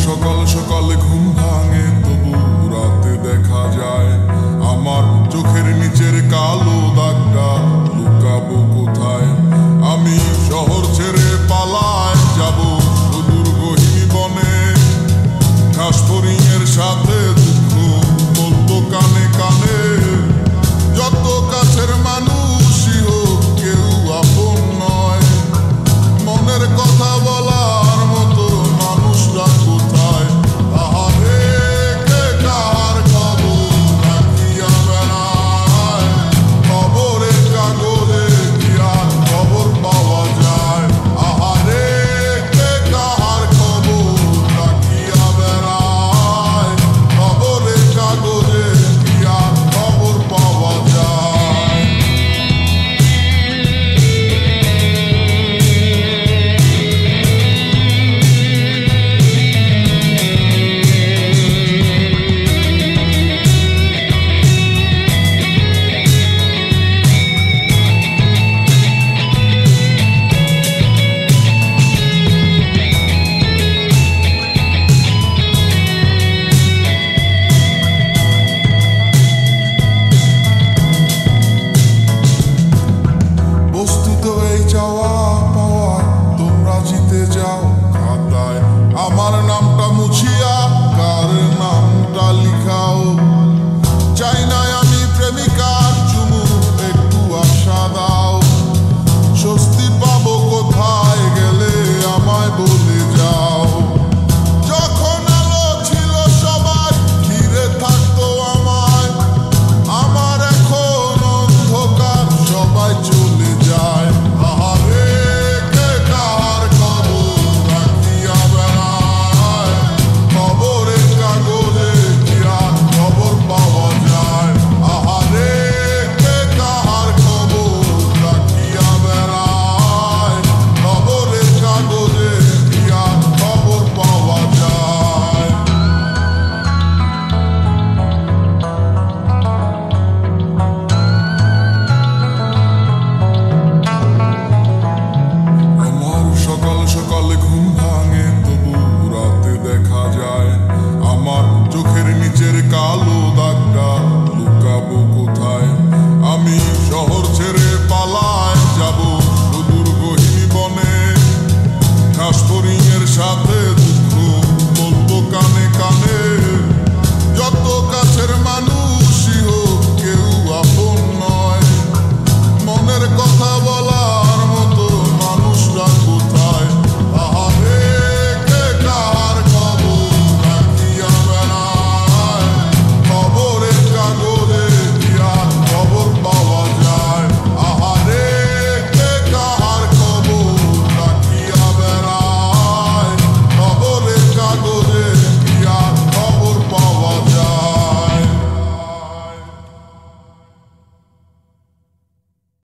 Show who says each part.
Speaker 1: সকাল সকাল ঘুম ভাঙে তবু রাতে দেখা যায় আমার চোখের নিচের কালো দাগটা লুকাবো কোথায়। আমি শহর ছেড়ে পালায় যাব সুদূর গহীন বনে, ঘাস ফড়িংয়ের সাথে দুঃখ বলবো কানে কানে। যত কাছের মানুষই হোক কেউ আপন নয়, মনের কথা বলার মতো মানুষরা কোথায়। আহারে কে কার খবর রাখিয়া বেড়ায়, খবরের কাগজে কি আর খবর পাওয়া যায়। আহারে কে কার খবর রাখিয়া বেড়ায়, খবরের কাগজে কি আর খবর পাওয়া যায়। বস্তুত এই চাওয়া পাওয়া তোমরা জিতে যাও খাতায়, আমার নামটা মুছিয়া কার নামটা লিখাও। চাই না আমি প্রেমিকার চুমু, একটু আশা দাও। স্বস্তি পাবো কোথায় গেলে আমায় বলে যাও। যখন আলো ছিল সবাই ঘিরে থাকতো আমায়, আমার এখন অন্ধকার সবাই চলে যায়। আহারে কে কার খবর রাখিয়া বেড়ায়, খবরের কাগজে কি আর খবর পাওয়া যায়। আহারে কে কার খবর রাখিয়া বেড়ায়, খবরের কাগজে কি আর খবর পাওয়া যায়। আমার সকাল সকাল ঘুম ভাঙে তবু রাতে দেখা যায় আমার চোখের নিচের কালো